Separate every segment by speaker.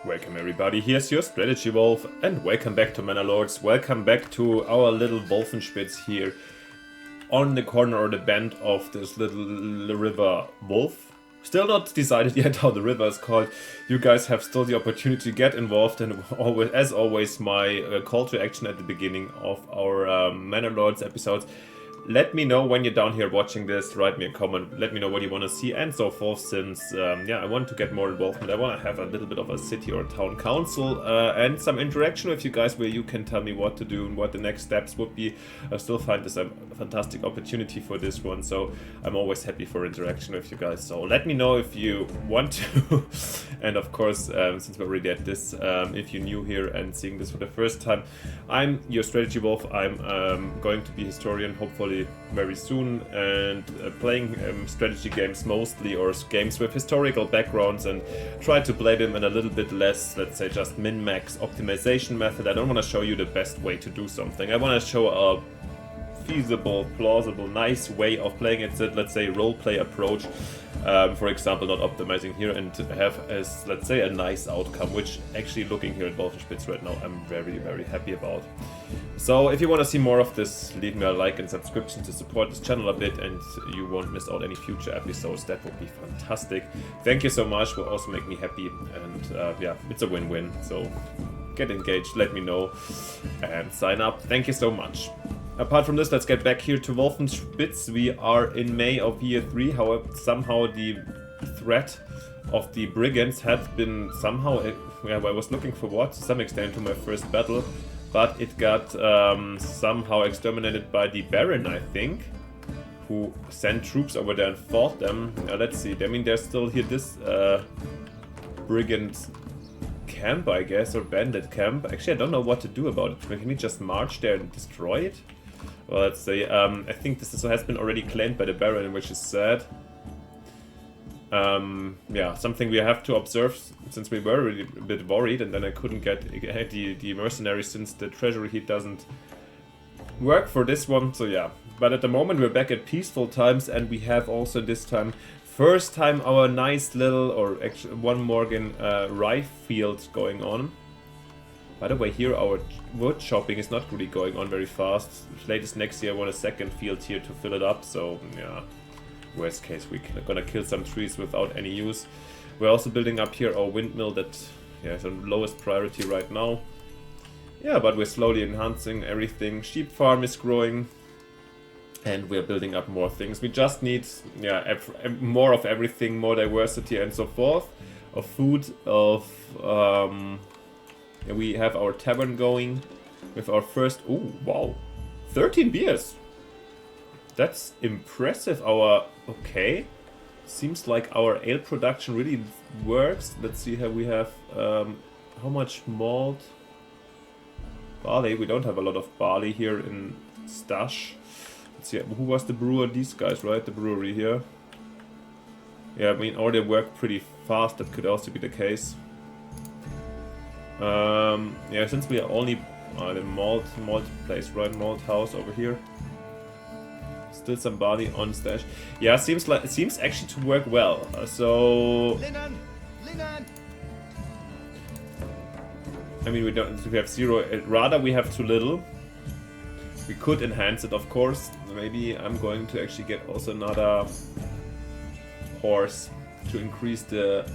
Speaker 1: Welcome everybody, here's your Strategy Wolf, and welcome back to Manor Lords. Welcome back to our little Wolfenspitz here on the corner or the bend of this little river Wolf. Still not decided yet how the river is called. You guys have still the opportunity to get involved, and always, as always, my call to action at the beginning of our Manor Lords episodes. Let me know when you're down here watching this, write me a comment, let me know what you want to see and so forth, since, yeah, I want to get more involvement. I want to have a little bit of a city or town council and some interaction with you guys where you can tell me what to do and what the next steps would be. I still find this a fantastic opportunity for this one, so I'm always happy for interaction with you guys. So let me know if you want to. And of course, since we're already at this, if you're new here and seeing this for the first time, I'm your Strategy Wolf. I'm going to be historian, hopefully very soon, and playing strategy games mostly, or games with historical backgrounds, and try to play them in a little bit less, let's say, just min-max optimization method. I don't want to show you the best way to do something. I want to show a feasible, plausible, nice way of playing it, let's say, role-play approach. For example, not optimizing here, and to have as, let's say, a nice outcome, which actually, looking here at Wolfenspitz right now, I'm very, very happy about. So if you want to see more of this, leave me a like and subscription to support this channel a bit, and you won't miss out any future episodes. That would be fantastic. Thank you so much, will also make me happy, and yeah, it's a win-win. So get engaged, let me know, and sign up. Thank you so much. Apart from this, let's get back here to Wolfenspitz. We are in May of year 3, however, somehow the threat of the brigands had been somehow, yeah, I was looking forward to some extent to my first battle, but it got somehow exterminated by the Baron, I think, who sent troops over there and fought them. Let's see, I mean, there's still here this brigand camp, I guess, or bandit camp. Actually, I don't know what to do about it. Can we just march there and destroy it? Well, let's say, I think this has been already claimed by the Baron, which is sad. Yeah, something we have to observe, since we were really a bit worried, and then I couldn't get the mercenaries, since the treasury heat doesn't work for this one, so yeah. But at the moment we're back at peaceful times, and we have also this time, first time, our nice little, or actually one Morgan rye field going on. By the way, here our wood chopping is not really going on very fast. Latest next year I want a second field here to fill it up, so yeah. Worst case, we're gonna kill some trees without any use. We're also building up here our windmill that, yeah, is on lowest priority right now. Yeah, but we're slowly enhancing everything. Sheep farm is growing, and we're building up more things. We just need, yeah, more of everything, more diversity and so forth. Of food, of yeah, we have our tavern going with our first, oh wow, 13 beers. That's impressive. Our, okay, seems like our ale production really works. Let's see how we have, how much malt, barley. We don't have a lot of barley here in stash. Let's see, who was the brewer? These guys, right? The brewery here. Yeah, I mean, or they work pretty fast. That could also be the case. Yeah, since we are only the malt place, right? Malt house over here. Still some barley on stash. Yeah, seems actually to work well. So linen. I mean, we have 0. Rather, we have too little. We could enhance it, of course. Maybe I'm going to actually get also another horse to increase the.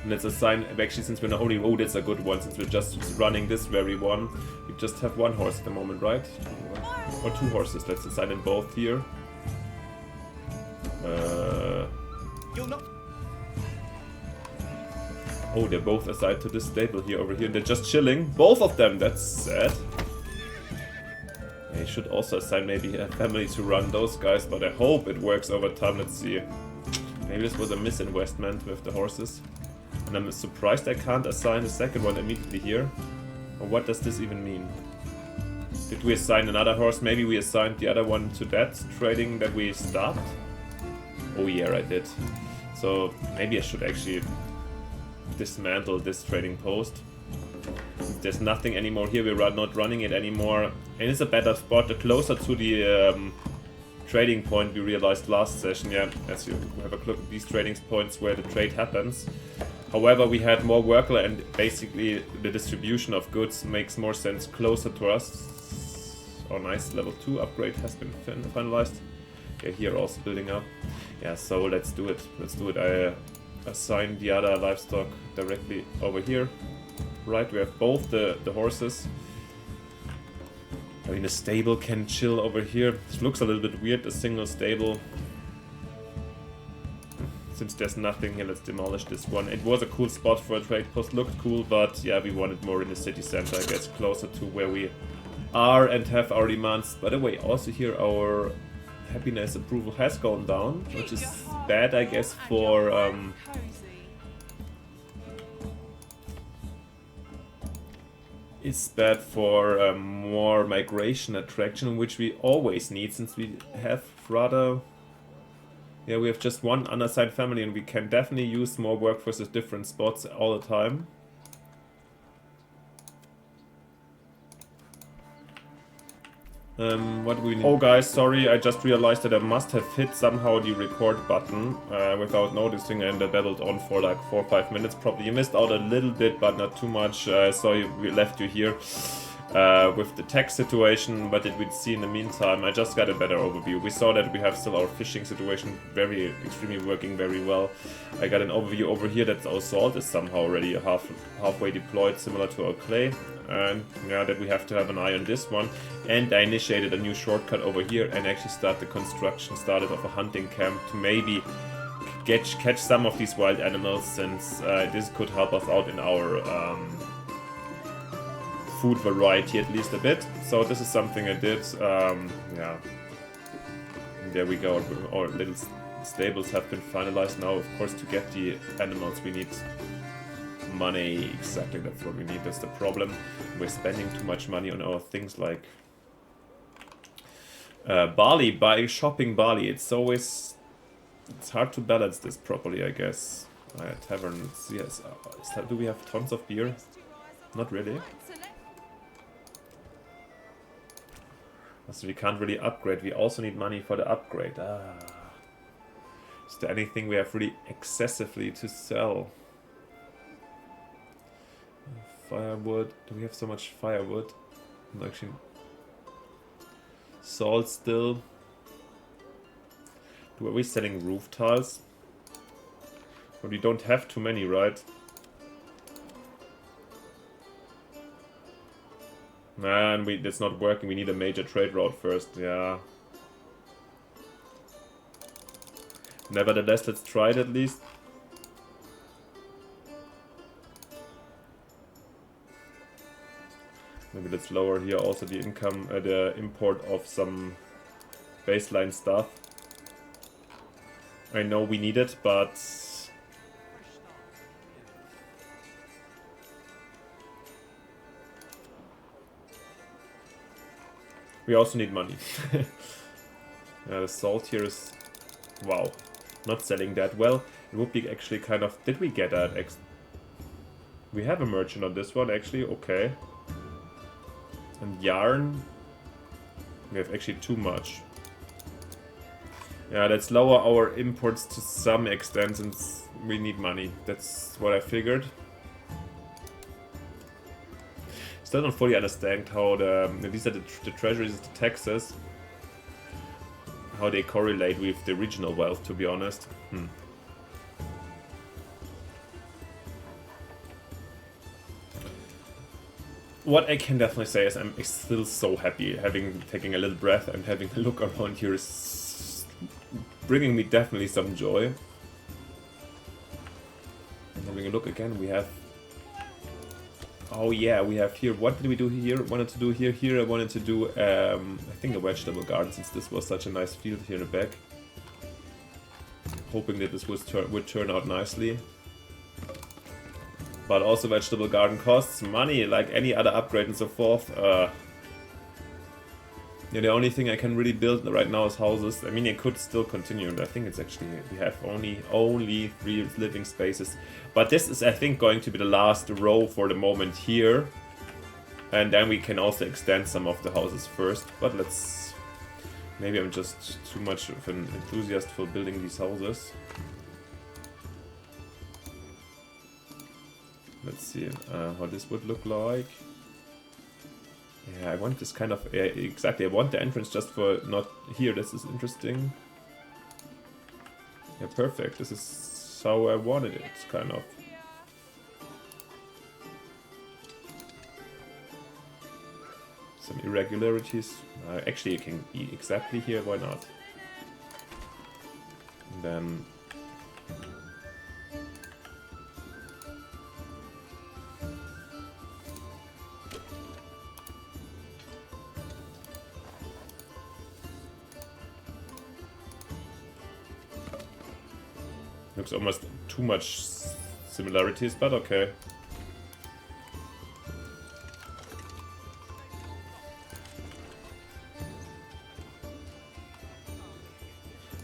Speaker 1: Let's assign, actually, since we're not only, oh, that's a good one, since we're just running this very one. We just have one horse at the moment, right? Or 2 horses, let's assign them both here. Oh, they're both assigned to this stable here, over here. They're just chilling, both of them, that's sad. I should also assign maybe a family to run those guys, but I hope it works over time. Let's see. Maybe this was a misinvestment with the horses. And I'm surprised I can't assign the second one immediately here. Or what does this even mean? Did we assign another horse? Maybe we assigned the other one to that trading that we stopped? Oh yeah, I did. So maybe I should actually dismantle this trading post. There's nothing anymore here, we're not running it anymore. And it's a better spot, closer to the trading point we realized last session. Yeah, as you have a look at these trading points where the trade happens. However, we had more workload and basically the distribution of goods makes more sense closer to us. Oh nice, level 2 upgrade has been finalized. Yeah, here also building up. Yeah, so let's do it. Let's do it. I assign the other livestock directly over here. Right, we have both the horses. I mean, the stable can chill over here. This looks a little bit weird, a single stable. Since there's nothing here, let's demolish this one. It was a cool spot for a trade post, looked cool, but yeah, we wanted more in the city center, I guess, closer to where we are and have our demands. By the way, also here our happiness approval has gone down, which is bad, I guess, for more migration attraction, which we always need, since we have rather... Yeah, we have just one unassigned family and we can definitely use more workforce at different spots all the time. What do we need? Oh guys, sorry, I just realized that I must have hit somehow the record button without noticing, and I babbled on for like 4 or 5 minutes probably. You missed out a little bit, but not too much. We left you here with the tax situation, but we'd see in the meantime. I just got a better overview. We saw that we have still our fishing situation extremely working very well. I got an overview over here that our salt is somehow already halfway deployed, similar to our clay. And yeah, that we have to have an eye on this one. And I initiated a new shortcut over here and actually started of a hunting camp to maybe catch some of these wild animals, since this could help us out in our food variety at least a bit. So this is something I did. Yeah, and there we go. Our little stables have been finalized now. Of course, to get the animals we need money. Exactly, that's what we need. That's the problem. We're spending too much money on our things like barley. By shopping barley, it's hard to balance this properly, I guess. Taverns, yes. Do we have tons of beer? Not really. So we can't really upgrade. We also need money for the upgrade. Is there anything we have really excessively to sell? Firewood. Do we have so much firewood? Actually, salt still. Are we selling roof tiles? But we don't have too many, right? Man, that's not working. We need a major trade route first. Yeah. Nevertheless, let's try it at least. Maybe let's lower here also the the import of some baseline stuff. I know we need it, but we also need money. The salt here is, wow, not selling that well. It would be actually kind of, did we get that? We have a merchant on this one actually, okay. And yarn, we have actually too much. Yeah, let's lower our imports to some extent since we need money. That's what I figured. Still don't fully understand how these are the treasuries, the taxes, how they correlate with the regional wealth, to be honest. What I can definitely say is I'm still so happy taking a little breath and having a look around here is bringing me definitely some joy. And having a look again, we have... Oh yeah, we have here, what did we do here? Wanted to do here, I wanted to do, I think a vegetable garden, since this was such a nice field here in the back. Hoping that this would turn out nicely. But also vegetable garden costs money, like any other upgrade and so forth. Yeah, the only thing I can really build right now is houses. I mean, I could still continue, and I think it's actually, we have only 3 living spaces. But this is, I think, going to be the last row for the moment here. And then we can also extend some of the houses first. But let's... Maybe I'm just too much of an enthusiast for building these houses. Let's see how this would look like. Yeah, I want this kind of... Yeah, exactly, I want the entrance just for not here. This is interesting. Yeah, perfect. This is how I wanted it, kind of. Some irregularities. Actually, you can be exactly here, why not? And then... Looks almost too much similarities, but okay.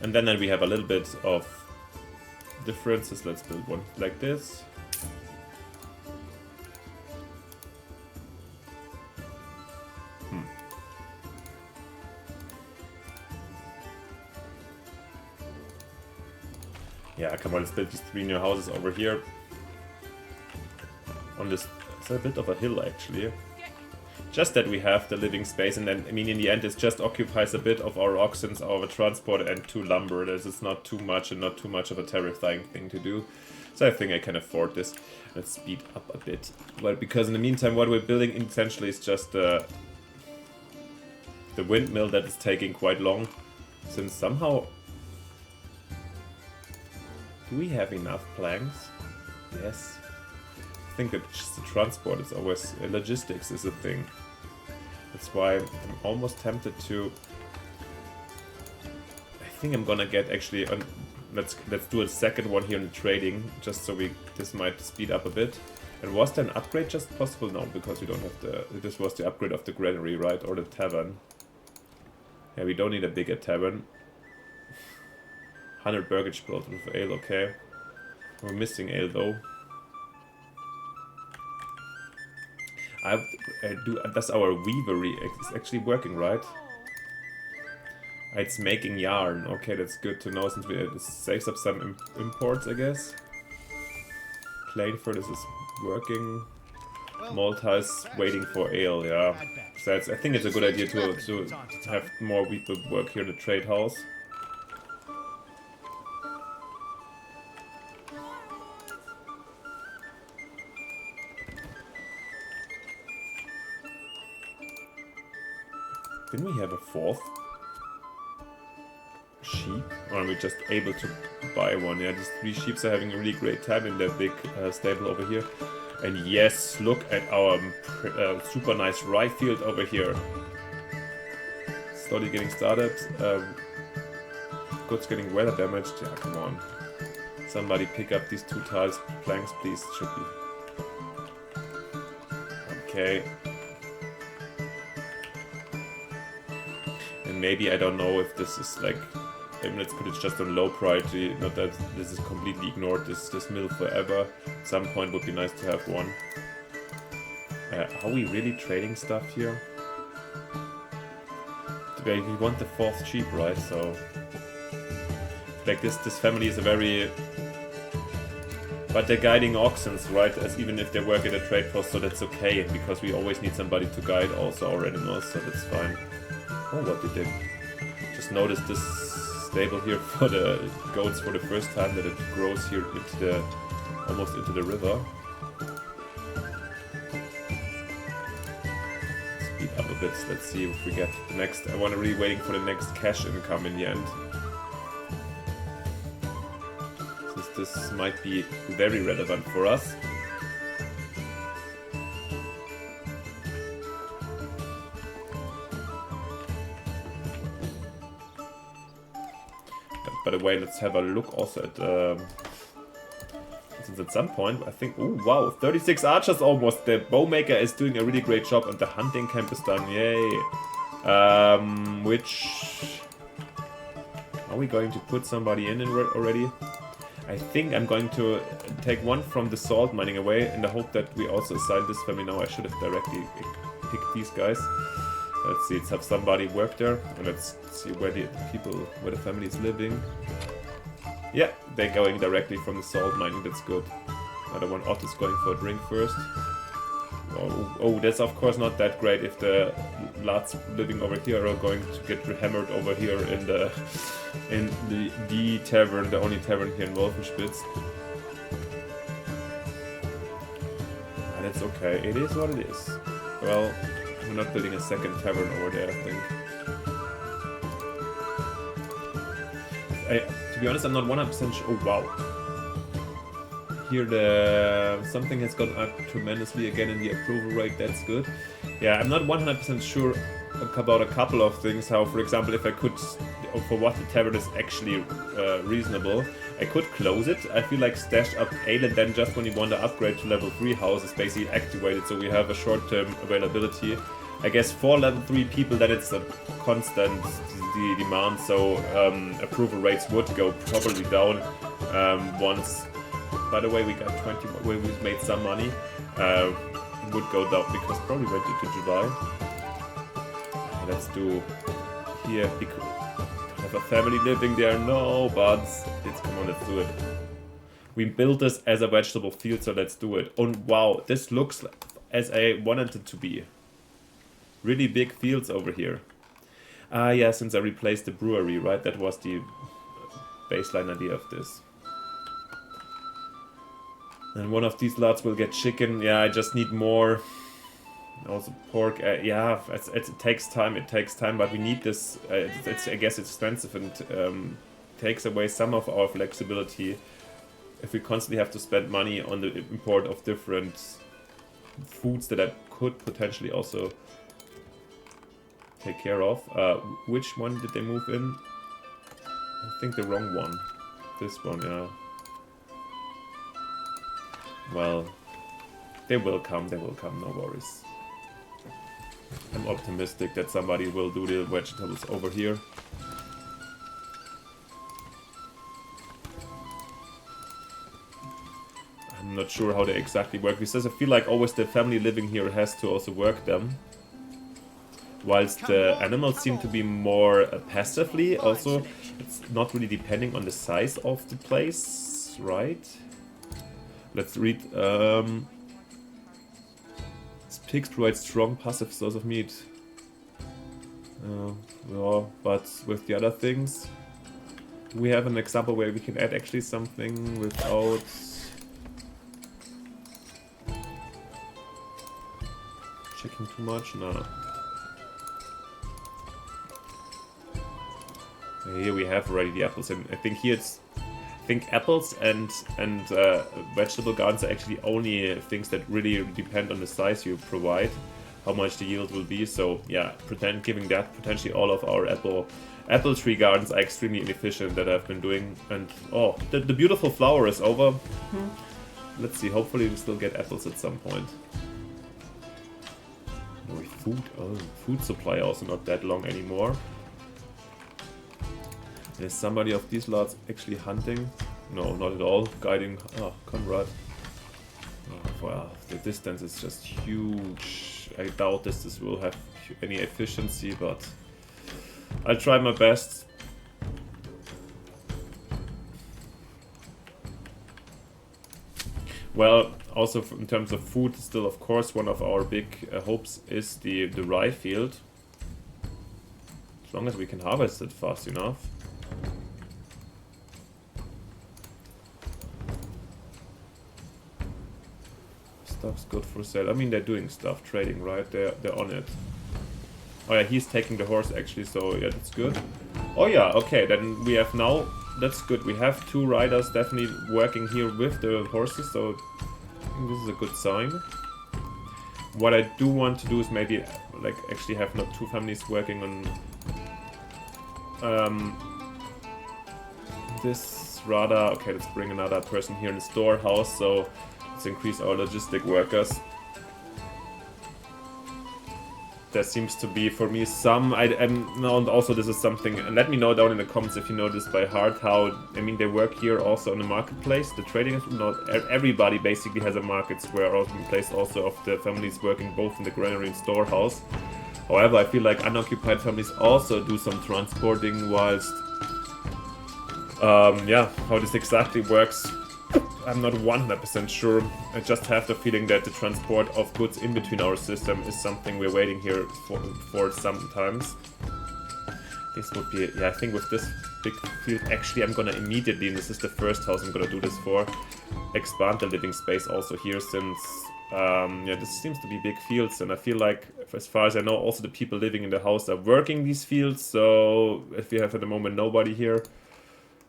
Speaker 1: And then we have a little bit of differences. Let's build one like this. Yeah, come on, let's build these 3 new houses over here. On this, it's a bit of a hill actually. Just that we have the living space, and then, I mean, in the end it just occupies a bit of our oxen, our transport, and 2 lumber. This is not too much and not too much of a terrifying thing to do. So I think I can afford this. Let's speed up a bit. Well, because in the meantime what we're building essentially is just the windmill that is taking quite long. Since somehow... Do we have enough planks? Yes. I think that just the transport is always... logistics is a thing. That's why I'm almost tempted to... I think I'm gonna get actually... Let's do a second one here in trading, just so this might speed up a bit. And was there an upgrade just possible? No, because we don't have the... This was the upgrade of the granary, right? Or the tavern. Yeah, we don't need a bigger tavern. 100 burgage built with ale, okay. We're missing ale though. I do. That's our weavery. It's actually working, right? It's making yarn. Okay, that's good to know since it saves up some imports, I guess. Plainford, this is working. Malta's waiting for ale, yeah. So I think it's a good idea to have more people work here in the trade house. Didn't we have a 4th sheep? Or are we just able to buy one? Yeah, these 3 sheep are having a really great time in that big stable over here. And yes, look at our super nice rye field over here. Slowly getting started. Goods getting weather damaged. Yeah, come on. Somebody pick up these 2 tiles, planks, please. Should be. Okay. And maybe, I don't know if this is like... Maybe let's put it just on low priority. Not that this is completely ignored, this mill forever. At some point would be nice to have one. Are we really trading stuff here? We want the 4th sheep, right? So... Like this family is a very... But they're guiding oxen, right? As even if they work at a trade post, so that's okay. Because we always need somebody to guide also our animals, so that's fine. Oh, what did they... Just noticed this stable here for the goats for the first time, that it grows here into the... almost into the river. Speed up a bit, let's see if we get the next... I want to really waiting for the next cash income in the end. Since this might be very relevant for us. By the way, let's have a look also at... since at some point, I think... Oh, wow, 36 archers almost! The bowmaker is doing a really great job and the hunting camp is done, yay! Which... Are we going to put somebody in already? I think I'm going to take one from the salt mining away in the hope that we also assign this family. Now I should have directly picked these guys. Let's see, let's have somebody work there. And let's see where the family is living. Yeah, they're going directly from the salt mining, that's good. Other one, Ott is going for a drink first. Oh, that's of course not that great if the lads living over here are going to get hammered over here in the tavern, the only tavern here in Wolfenspitz. But it's okay, it is what it is. Well, we're not building a second tavern over there, I think. To be honest, I'm not 100% sure. Oh wow. Here something has gone up tremendously again in the approval rate, that's good. Yeah, I'm not 100% sure about a couple of things, how for example if I could, for what the tavern is actually reasonable, I could close it. I feel like stash up ale and then just when you want to upgrade to level 3 house is basically activated, so we have a short-term availability. I guess for level 3 people then it's a constant demand, so approval rates would go probably down once. By the way, we got 20. We've made some money. It would go down because probably went into July. Let's do here. Have a family living there. No, but come on, let's do it. We built this as a vegetable field, so let's do it. Oh wow, this looks as I wanted it to be. Really big fields over here. Ah, yeah, since I replaced the brewery, right? That was the baseline idea of this. And one of these lots will get chicken. Yeah, I just need more. Also pork. Yeah, it takes time. It takes time, but we need this. I guess it's expensive and takes away some of our flexibility if we constantly have to spend money on the import of different foods that I could potentially also take care of. Which one did they move in? I think the wrong one. This one, yeah. Well, they will come, no worries. I'm optimistic that somebody will do the vegetables over here. I'm not sure how they exactly work, because I feel like always the family living here has to also work them. Whilst the animals seem to be more passively, also, it's not really depending on the size of the place, right? Let's read. Pigs provide strong passive source of meat. Well, but with the other things, we have an example where we can add actually something without checking too much. No. Here we have already the apples, and I think here it's. I think apples and vegetable gardens are actually only things that really depend on the size you provide, how much the yield will be. So yeah, giving that potentially all of our apple tree gardens are extremely inefficient that I've been doing. And oh, the beautiful flower is over. Let's see. Hopefully we still get apples at some point. Food supply also not that long anymore. Is somebody of these lots actually hunting? No, not at all. Guiding. Oh, Conrad. Oh, wow, the distance is just huge. I doubt this will have any efficiency, but I'll try my best. Well, also in terms of food, still of course one of our big hopes is the rye field. As long as we can harvest it fast enough. Stuff's good for sale. I mean, they're doing stuff, trading, right? They're on it. Oh yeah, he's taking the horse actually, so yeah, that's good. Oh yeah, okay, then we have now, that's good. We have 2 riders definitely working here with the horses, so I think this is a good sign. What I do want to do is maybe like actually have not 2 families working on this radar. Okay, let's bring another person here in the storehouse, so let's increase our logistic workers. There seems to be, for me, some... and also this is something... And let me know down in the comments if you know this by heart, how... I mean, they work here also on the marketplace. The trading is... Not everybody basically has a market square in place also of the families working both in the granary and storehouse. However, I feel like unoccupied families also do some transporting, whilst... yeah, how this exactly works, I'm not 100% sure. I just have the feeling that the transport of goods in between our system is something we're waiting here for sometimes. This would be, yeah, I think with this big field, actually I'm gonna immediately, and this is the first house I'm gonna do this for, expand the living space also here, since, yeah, this seems to be big fields, and I feel like, as far as I know, also the people living in the house are working these fields, so if we have at the moment nobody here,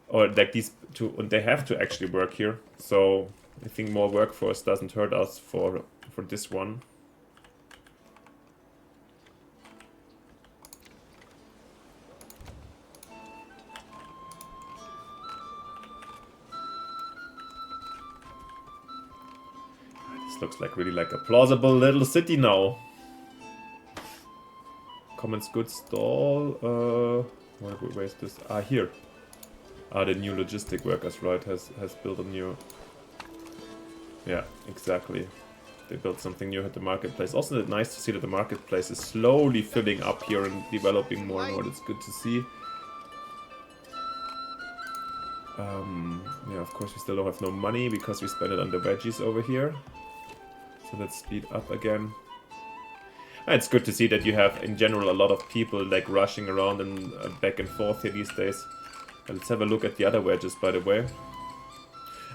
Speaker 1: or like these two, and they have to actually work here, so I think more workforce doesn't hurt us for this one. This looks like really like a plausible little city now. Commons goods stall. Where is this? Ah, here. Ah, the new logistic workers, right? Has built a new. Yeah, exactly. They built something new at the marketplace. Also, it's nice to see that the marketplace is slowly filling up here and developing more and more. It's good to see. Yeah, of course we still don't have no money because we spent it on the veggies over here. So let's speed up again. And it's good to see that you have, in general, a lot of people like rushing around and back and forth here these days. And let's have a look at the other wedges, by the way.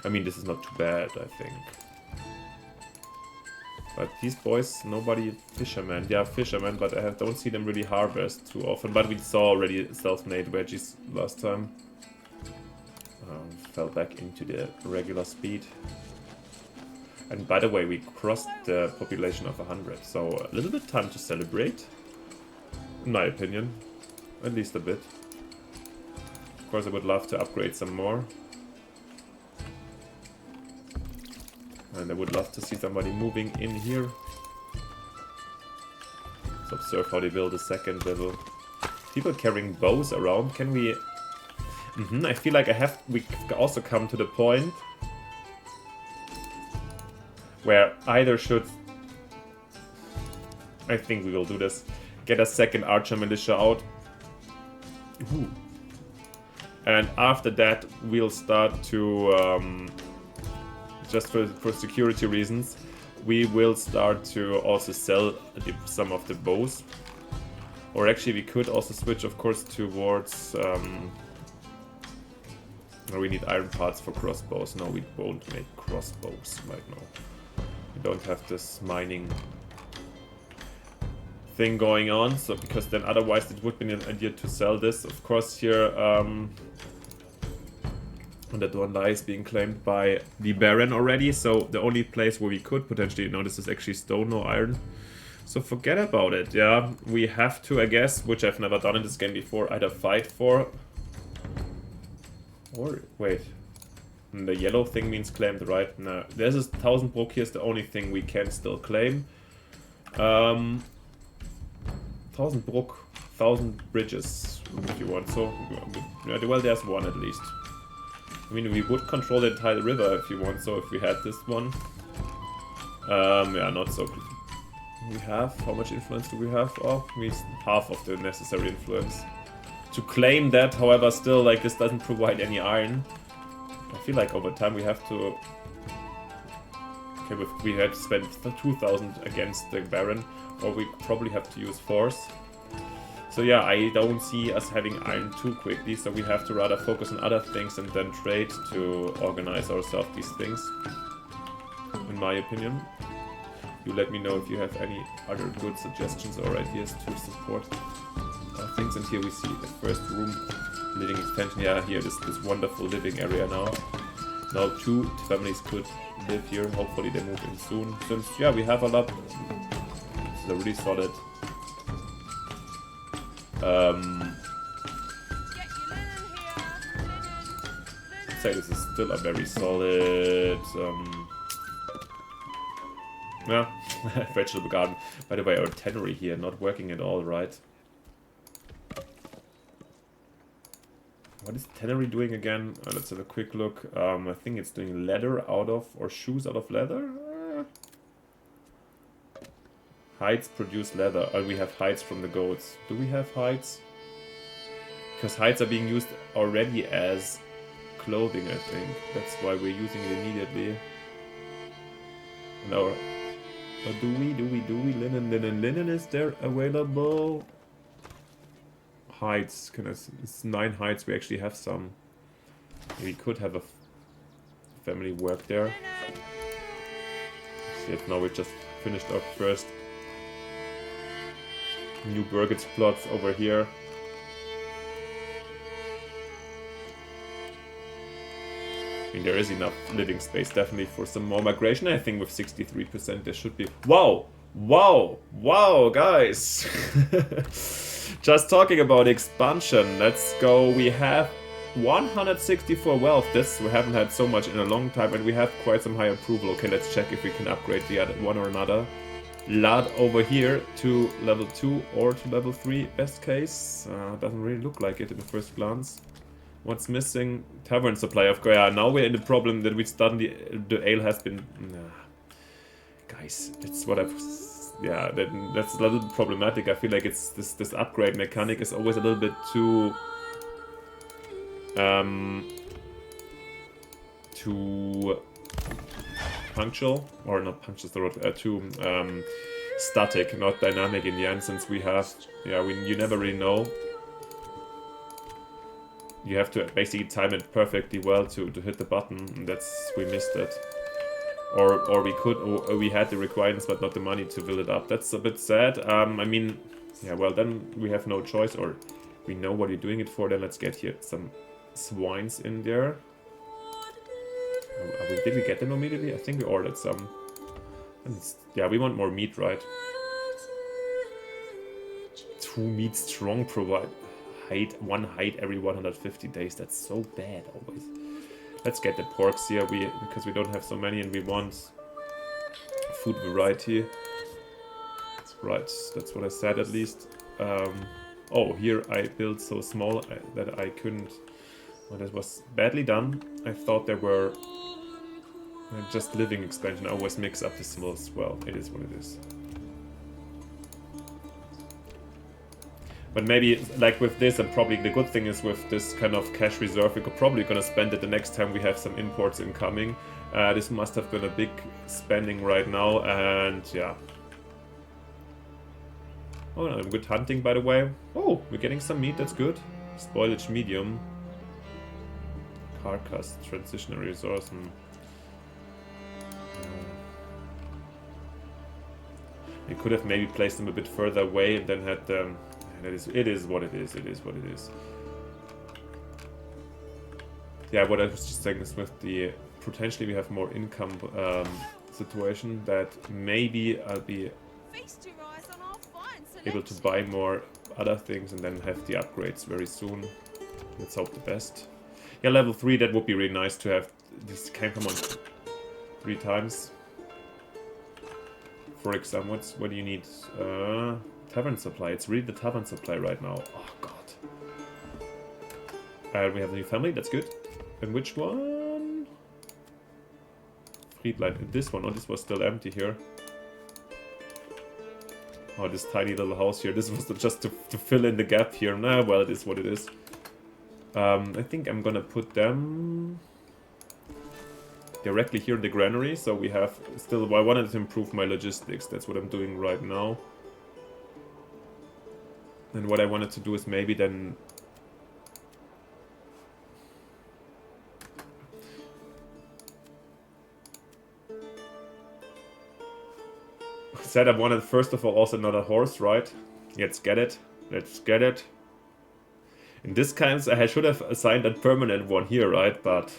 Speaker 1: I mean, this is not too bad, I think. But these boys, nobody fishermen. Yeah, fishermen, but I don't see them really harvest too often. But we saw already self-made veggies last time. Fell back into the regular speed. And by the way, we crossed the population of 100, so a little bit time to celebrate, in my opinion, at least a bit. Of course, I would love to upgrade some more. And I would love to see somebody moving in here. Let's observe how they build a second level. People carrying bows around, can we... I feel like we also come to the point where either should, I think we will do this, get a second archer militia out. Ooh. And after that we'll start to, just for security reasons, we will start to also sell some of the bows. Or actually we could also switch, of course, towards, we need iron parts for crossbows. No, we won't make crossbows right now. We don't have this mining thing going on, so because then otherwise it would be an idea to sell this. Of course here, that one is being claimed by the Baron already, so the only place where we could potentially, this is actually stone, no iron. So forget about it, yeah. We have to, I guess, which I've never done in this game before, either fight for... Or, wait. The yellow thing means claimed, right? No, there's a 1000 brook here is the only thing we can still claim. 1000 brook, 1000 bridges, if you want. So, yeah, well, there's one at least. I mean, we would control the entire river if you want, so if we had this one. Yeah, not so... We have... How much influence do we have? Oh, we half of the necessary influence. To claim that, however, still, like, this doesn't provide any iron. I feel like over time we have to... Okay, we had to spend 2000 against the Baron, or we probably have to use force. So yeah, I don't see us having iron too quickly, so we have to rather focus on other things and then trade to organize ourselves these things. In my opinion. You let me know if you have any other good suggestions or ideas to support things. And here we see the first room living extension. Yeah, here this wonderful living area now. Now 2 families could live here. Hopefully they move in soon. Since yeah, we have a lot. This is a really solid. I'd say this is still a very solid. Yeah, vegetable garden. By the way, our tannery here not working at all, right? What is tannery doing again? Let's have a quick look. I think it's doing leather out of, or shoes out of leather? Hides produce leather. We have hides from the goats. Do we have hides? Because hides are being used already as clothing, I think. That's why we're using it immediately. And our... do we? Linen is there available? Hides, it's 9 hides, we actually have some. We could have a family work there. See if now we just finished our first new Burgage plots over here. I mean, there is enough living space definitely for some more migration. I think with 63% there should be... Wow! Wow! Wow, guys! Just talking about expansion, let's go. We have 164 wealth. This we haven't had so much in a long time, and we have quite some high approval. Okay, let's check if we can upgrade the other one or another lad over here to level 2 or to level 3, best case. Doesn't really look like it at the first glance. What's missing? Tavern supply, of course. Yeah, now we're in the problem that we suddenly the ale has been... Guys, that's what I've... Yeah, that's a little bit problematic. I feel like it's this upgrade mechanic is always a little bit too... too punctual, or not punctual, the word, too static, not dynamic in the end, since we have... Yeah, you never really know. You have to basically time it perfectly well to hit the button, and we missed it. Or we had the requirements but not the money to build it up. That's a bit sad. I mean, yeah, well then we have no choice, or we know what you're doing it for. Then let's get here some swines in there. Did we get them immediately? I think we ordered some. Yeah, we want more meat, right? 2 meat strong provide. One hide every 150 days. That's so bad always. Let's get the porks here, because we don't have so many and we want food variety. Right, that's what I said at least. Oh, here I built so small that I couldn't... Well, that was badly done. I thought there were just living expansion. I always mix up the symbols. Well, it is what it is. But maybe, like with this, and probably the good thing is with this kind of cash reserve, we're probably gonna spend it the next time we have some imports incoming. This must have been a big spending right now, and yeah. Oh, no, good hunting, by the way. Oh, we're getting some meat, that's good. Spoilage medium. Carcass, transitionary resource. We could have maybe placed them a bit further away and then had them... It is what it is. It is what it is. Yeah, what I was just saying is with the potentially we have more income situation, that maybe I'll be able to buy more other things and then have the upgrades very soon. Let's hope the best. Yeah, level 3, that would be really nice to have. This can come on 3 times. For example, what do you need? Tavern supply. It's really the tavern supply right now. Oh god. We have a new family. That's good. And which one? Friedlight. This one. Oh, this was still empty here. Oh, this tiny little house here. This was just to fill in the gap here. Nah, well, it is what it is. I think I'm gonna put them directly here in the granary. So we have still... I wanted to improve my logistics. That's what I'm doing right now. And what I wanted to do is maybe then... Said I wanted first of all also another horse, right? Let's get it. Let's get it. In this case I should have assigned a permanent one here, right? But...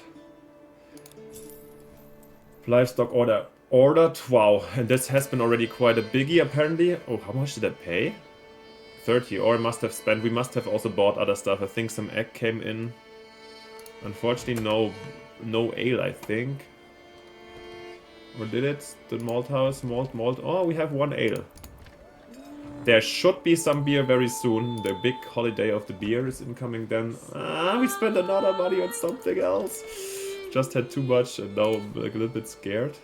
Speaker 1: Livestock order. Ordered? Wow. And this has been already quite a biggie apparently. Oh, how much did I pay? 30, or I must have spent... We must have also bought other stuff. I think some egg came in. Unfortunately, no ale, I think. Or did it? The malt house, malt. Oh, we have 1 ale. There should be some beer very soon. The big holiday of the beer is incoming then. We spent another money on something else. Just had too much and now I'm like a little bit scared.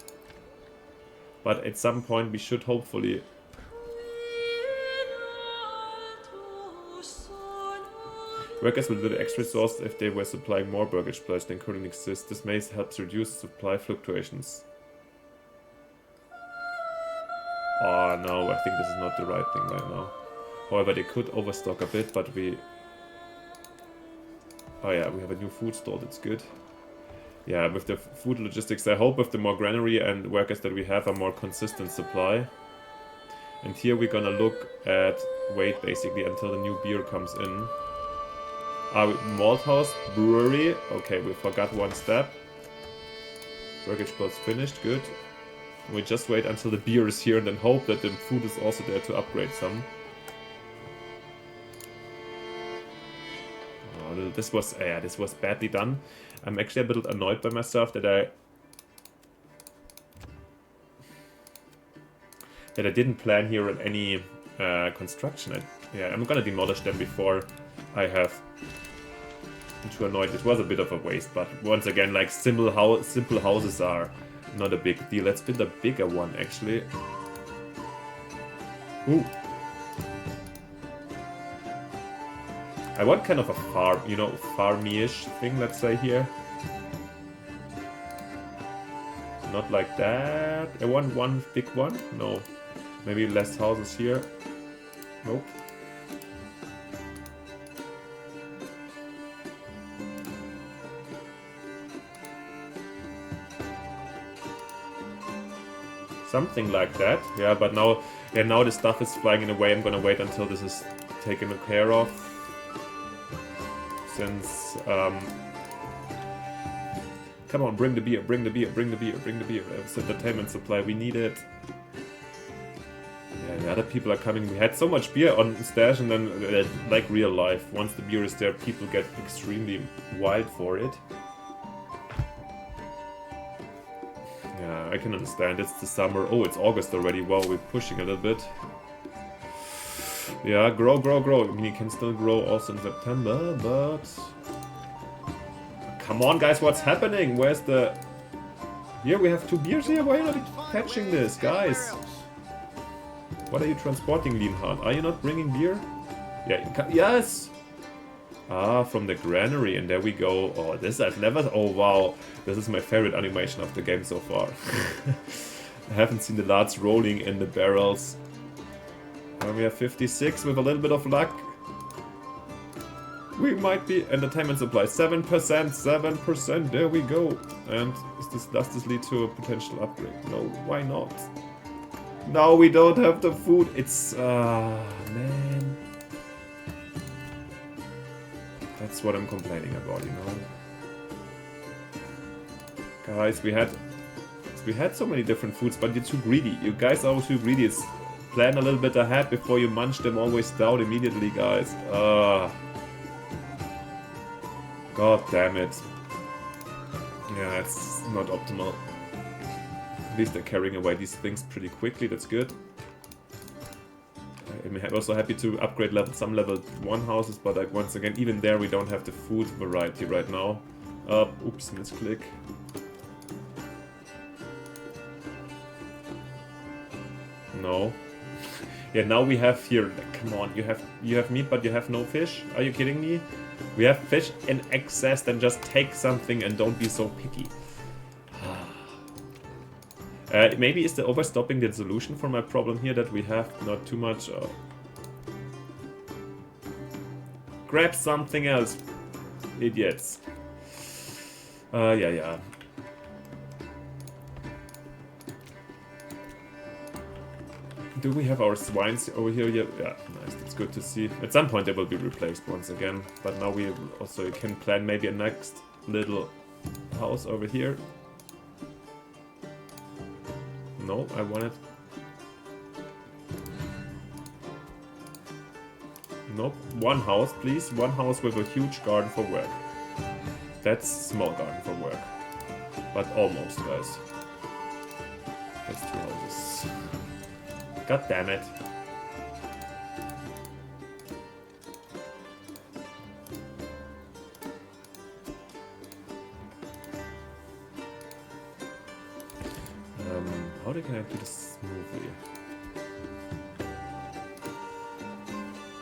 Speaker 1: But at some point we should hopefully... Workers will deliver extra resources if they were supplying more workers supplies than currently exist. This may help to reduce supply fluctuations. Oh no, I think this is not the right thing right now. However, they could overstock a bit, but we... Oh yeah, we have a new food store, that's good. Yeah, with the food logistics, I hope with the more granary and workers that we have a more consistent supply. And here we're gonna look at wait basically until the new beer comes in. Malt house, brewery. Okay, we forgot one step. Workage plots finished, good. We just wait until the beer is here and then hope that the food is also there to upgrade some. Oh, this was badly done. I'm actually a little annoyed by myself that I didn't plan here on any construction. I'm gonna demolish them before I have too annoyed. It was a bit of a waste, but once again, like simple houses are not a big deal. Let's build a bigger one actually. Ooh. I want kind of a farm, you know, farmy-ish thing, let's say here. Not like that. I want one big one? No. Maybe less houses here. Nope. Something like that. Yeah, but now the stuff is flying in a way. I'm gonna wait until this is taken care of. Since, come on, bring the beer, bring the beer, bring the beer, bring the beer. It's entertainment supply, we need it. Yeah, the other people are coming. We had so much beer on stash, and then, like real life, once the beer is there, people get extremely wild for it. Yeah, I can understand. It's the summer. Oh, it's August already. Wow, we're pushing a little bit. Yeah, grow, grow, grow. I mean, you can still grow also in September, but... Come on, guys, what's happening? Where's the... Here, we have 2 beers here. Why are you not catching this, guys? What are you transporting, Leanhard? Are you not bringing beer? Yeah, yes! Ah, from the granary, and there we go. Oh, this I've never... Oh, wow. This is my favorite animation of the game so far. I haven't seen the lads rolling in the barrels. We have 56 with a little bit of luck. We might be entertainment supply 7%, 7%. There we go. And does this lead to a potential upgrade? No, why not? No, we don't have the food. It's man. That's what I'm complaining about, you know. Guys, we had so many different foods, but you're too greedy. You guys are too greedy. It's plan a little bit ahead before you munch them always down immediately, guys. God damn it. Yeah, it's not optimal. At least they're carrying away these things pretty quickly, that's good. I'm also happy to upgrade some level 1 houses, but like once again, even there we don't have the food variety right now. Oops, misclick. No. Yeah, now we have here, come on, you have meat but you have no fish? Are you kidding me? We have fish in excess, then just take something and don't be so picky. Maybe is the overstopping the solution for my problem here, that we have not too much... Grab something else, idiots. Yeah. Do we have our swines over here? Yeah, nice, that's good to see. At some point they will be replaced once again, but now we also can plan maybe a next little house over here. No, I want it. Nope, 1 house please, 1 house with a huge garden for work. That's small garden for work, but almost, guys. That's 2 houses. God damn it. How can I do this smoothly?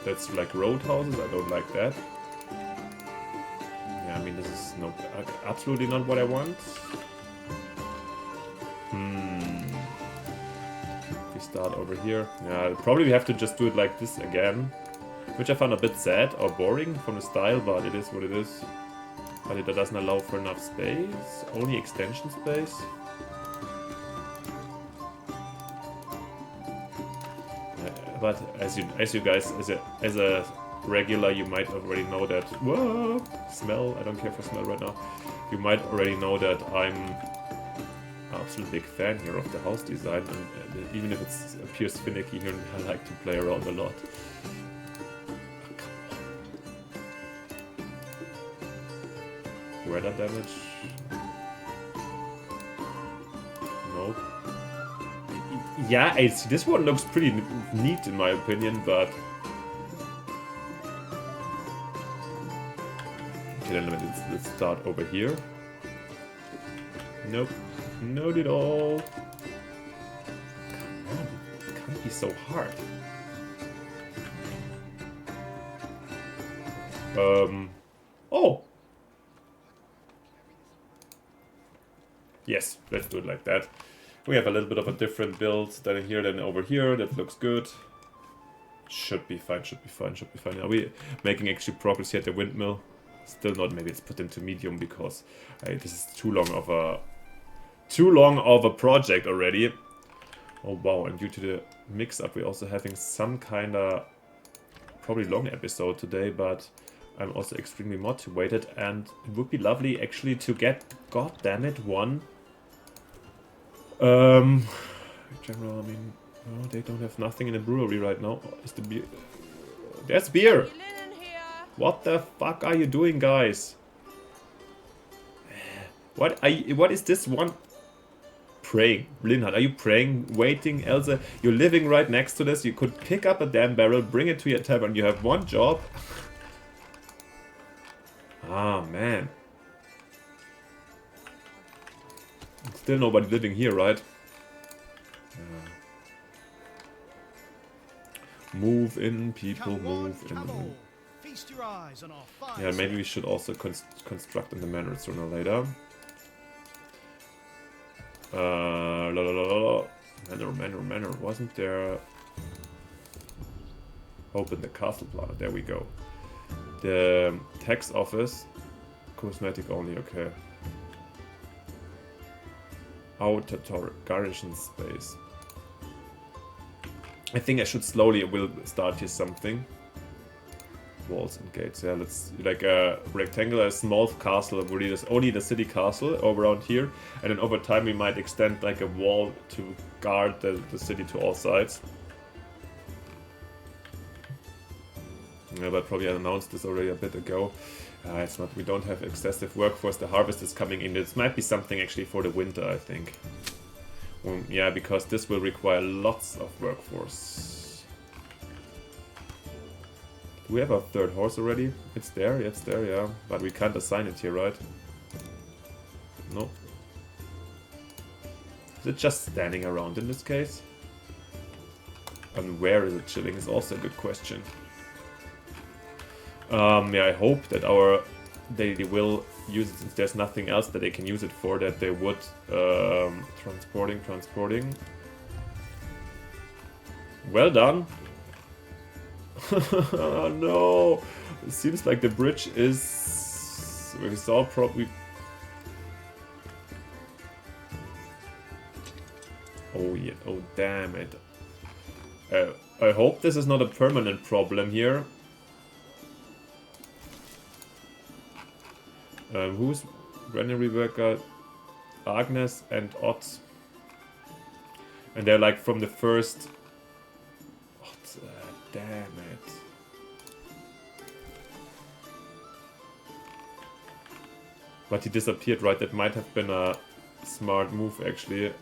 Speaker 1: That's like road houses, I don't like that. mean, this is absolutely not what I want. We start over here. Yeah, probably we have to just do it like this again. Which I found a bit sad or boring from the style, but it is what it is. But it doesn't allow for enough space. Only extension space. But as you guys, as a regular, you might already know that. Whoa! Smell. I don't care for smell right now. You might already know that I'm an absolute big fan here of the house design, and even if it appears finicky here, I like to play around a lot. Weather damage. Nope. Yeah, this one looks pretty neat in my opinion, but okay, then let's start over here. Nope, not at all. Come on, it can't be so hard. Oh. Yes, let's do it like that. We have a little bit of a different build than here than over here. That looks good. Should be fine, should be fine, should be fine. Are we making actually progress here at the windmill? Still not. Maybe it's put into medium because this is too long of a project already. Oh wow, and due to the mix-up we're also having some kind of probably long episode today, but I'm also extremely motivated, and it would be lovely actually to get, god damn it, one. General, I mean, oh, they don't have nothing in the brewery right now. Is the beer? There's beer. What the fuck are you doing, guys? What is this one? Praying, Linhard, are you praying, waiting, Elsa? You're living right next to this. You could pick up a damn barrel, bring it to your tavern. You have one job. Ah, man. Still nobody living here, right? Move in, people, move in.
Speaker 2: Feast your eyes on our fire.
Speaker 1: Yeah, maybe we should also construct in the manor sooner or later. Manor. Wasn't there? Open the castle plaza. There we go. The tax office. Cosmetic only, okay. Outer garrison space. I think I should slowly will start here something. Walls and gates, yeah, let's like a rectangular small castle, really there's only the city castle over around here, and then over time we might extend like a wall to guard the city to all sides. Yeah, but probably I announced this already a bit ago. It's not, we don't have excessive workforce, the harvest is coming in. This might be something actually for the winter, I think. Yeah, because this will require lots of workforce. Do we have a third horse already? It's there, yeah. But we can't assign it here, right? No. Is it just standing around in this case? And where is it chilling is also a good question. Yeah, I hope that they will use it, since there's nothing else that they can use it for, that they would. Transporting. Well done. Oh, no. It seems like the bridge is... We saw probably... Oh, yeah. Oh, damn it. I hope this is not a permanent problem here. Who's granary worker? Agnes and Ott. And they're like from the first... Ott, damn it. But he disappeared, right? That might have been a smart move, actually.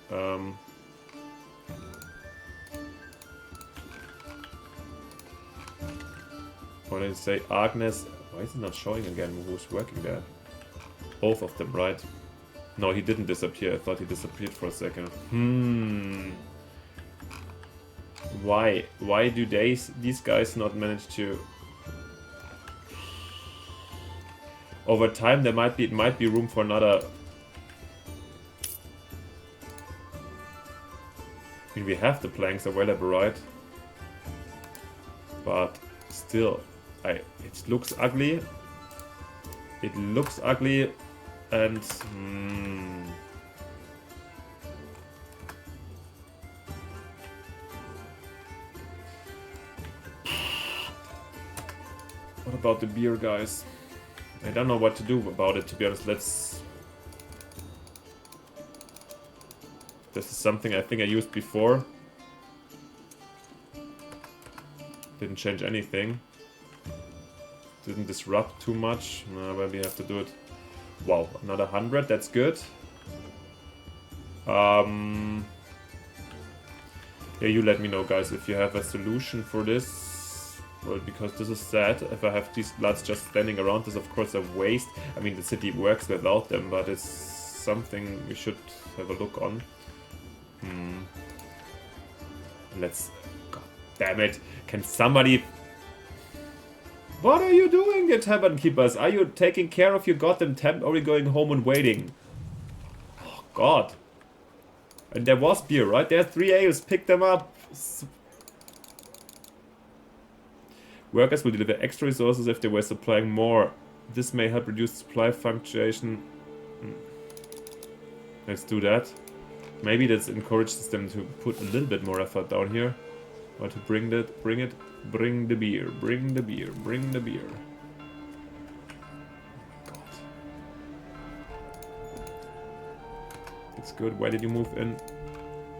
Speaker 1: What did I say? Agnes... Why is it not showing again who's working there? Both of them, right? No, he didn't disappear. I thought he disappeared for a second. Why? Why do these guys not manage to... over time there might be room for another. I mean, we have the planks available, right? But still, it looks ugly. It looks ugly, and what about the beer, guys? I don't know what to do about it, to be honest. This is something I think I used before. Didn't change anything. Didn't disrupt too much. No, maybe I have to do it. Wow, another 100. That's good. Yeah, you let me know, guys, if you have a solution for this. Well, because this is sad. If I have these bloods just standing around, this is of course a waste. I mean, the city works without them, but it's something we should have a look on. Let's... God damn it. Can somebody... What are you doing, you tavern keepers? Are you taking care of your goddamn temp or are you going home and waiting? Oh, God. And there was beer, right? There are 3 ales. Pick them up. Workers will deliver extra resources if they were supplying more. This may help reduce supply fluctuation. Let's do that. Maybe that encourages them to put a little bit more effort down here. Or to bring the beer, bring the beer. God. That's good. Why did you move in?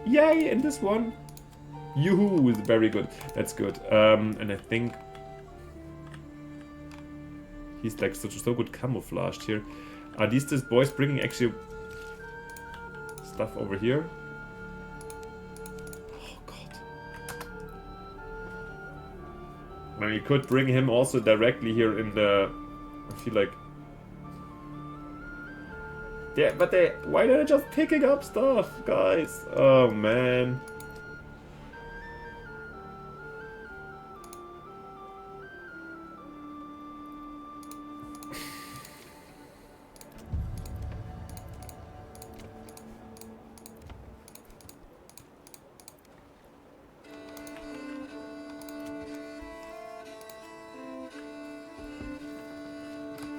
Speaker 1: Yay, in this one. Yoo-hoo is very good. That's good. And I think he's like so good camouflaged here. Are these boys bringing actually stuff over here? Oh God. I mean, you could bring him also directly here in the... I feel like... Yeah, but why are they just picking up stuff, guys? Oh man.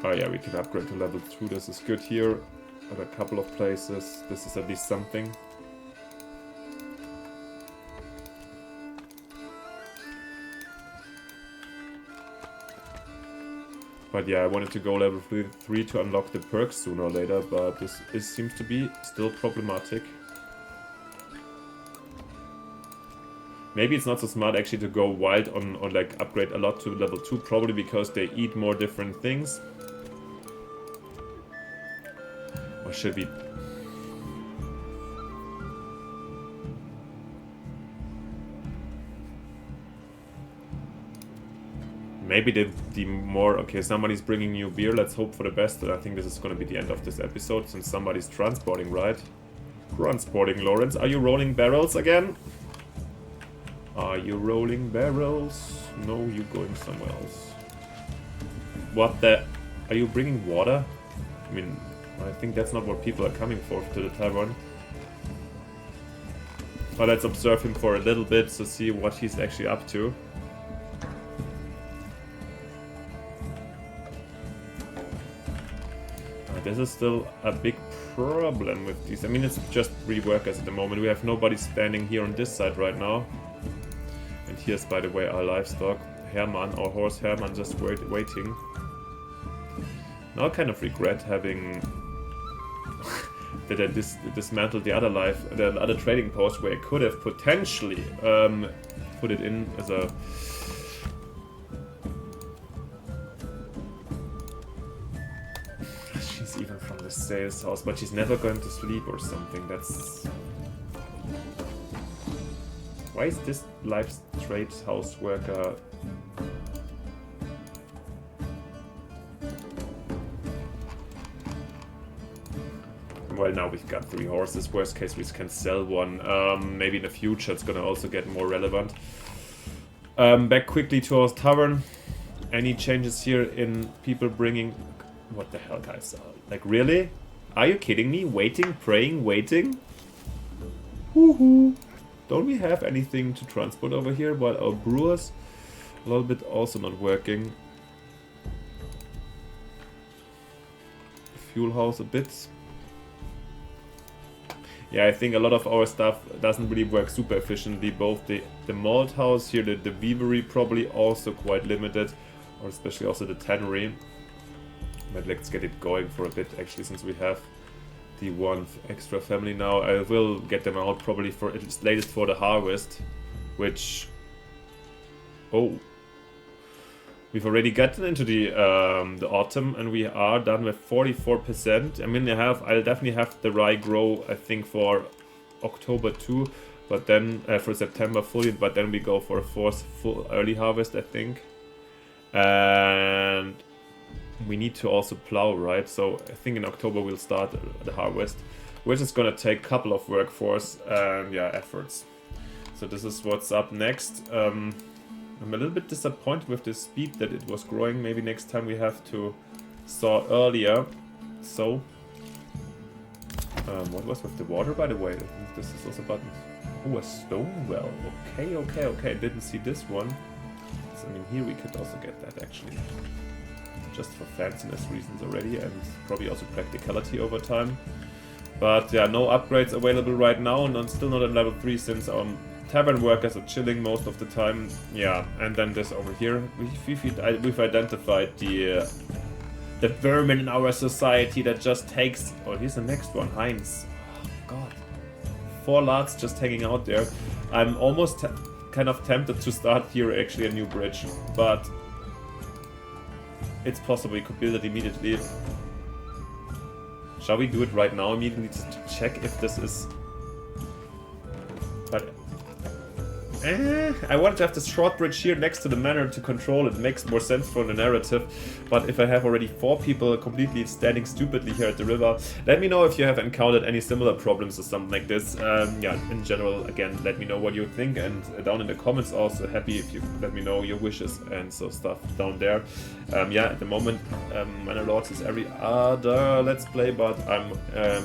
Speaker 1: Oh yeah, we can upgrade to level 2, this is good here. At a couple of places, this is at least something. But yeah, I wanted to go level 3 to unlock the perks sooner or later, but this seems to be still problematic. Maybe it's not so smart actually to go wild on like upgrade a lot to level 2, probably because they eat more different things. Or should we... Maybe the more... Okay, somebody's bringing new beer. Let's hope for the best. I think this is going to be the end of this episode, since somebody's transporting, right? Transporting, Lawrence. Are you rolling barrels again? Are you rolling barrels? No, you're going somewhere else. What the... Are you bringing water? I mean... I think that's not what people are coming for to the tavern. But let's observe him for a little bit to see what he's actually up to. This is still a big problem with these. I mean, it's just 3 workers at the moment. We have nobody standing here on this side right now. And here's, by the way, our livestock. Hermann, our horse Hermann, just waiting. Now I kind of regret having... that I dismantled the other trading post where I could have potentially put it in as a... She's even from the sales house, but she's never going to sleep or something. That's... Why is this live trade house worker... Well, now we've got 3 horses. Worst case, we can sell one. Maybe in the future it's gonna also get more relevant. Back quickly to our tavern. Any changes here in people bringing... What the hell, guys? Like, really? Are you kidding me? Waiting, praying, waiting? Woohoo! Don't we have anything to transport over here? While our brewers a little bit also not working. Fuel house a bit. Yeah, I think a lot of our stuff doesn't really work super efficiently. Both the malt house here, the weavery probably also quite limited. Or especially also the tannery. But let's get it going for a bit actually, since we have the one extra family now. I will get them out probably for at least latest for the harvest, which, oh, we've already gotten into the autumn and we are done with 44%. I mean, I'll definitely have the rye grow, I think, for October too, but then for September fully, but then we go for a fourth full early harvest, I think. And we need to also plow, right? So I think in October we'll start the harvest, which is gonna take a couple of workforce and yeah, efforts. So this is what's up next. I'm a little bit disappointed with the speed that it was growing. Maybe next time we have to start earlier. So what was with the water, by the way? I think this is also a button. Oh, a stone well. Okay. Didn't see this one. So, I mean, here we could also get that actually. Just for fanciness reasons already, and probably also practicality over time. But yeah, no upgrades available right now, and still not at level 3 since our tavern workers are chilling most of the time. Yeah, and then this over here, we've identified the vermin in our society that just takes... Oh, here's the next one, Heinz. Oh, God. 4 lads just hanging out there. I'm almost kind of tempted to start here actually a new bridge, but it's possible we could build it immediately. Shall we do it right now immediately to check if this is... But I wanted to have this short bridge here next to the manor to control it. Makes more sense for the narrative. But if I have already 4 people completely standing stupidly here at the river, let me know if you have encountered any similar problems or something like this. Yeah, in general, again, let me know what you think, and down in the comments also happy if you let me know your wishes and so stuff down there. Yeah, at the moment, Manor Lords is every other Let's Play, but I'm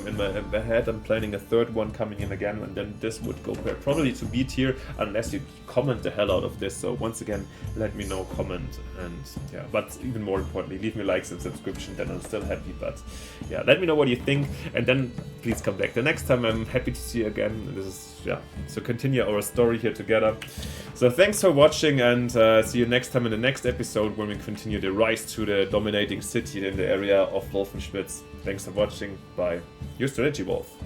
Speaker 1: in my head I'm planning a 3rd one coming in again, and then this would go probably to B tier unless you comment the hell out of this. So once again, let me know, comment, and yeah, but even more importantly, leave me likes and subscription, then I'm still happy. But yeah, let me know what you think, and then please come back the next time. I'm happy to see you again. This is, yeah, so continue our story here together. So thanks for watching, and see you next time in the next episode when we continue the rise to the dominating city in the area of Wolfenspitz. Thanks for watching. Bye. Your Strategy Wolf.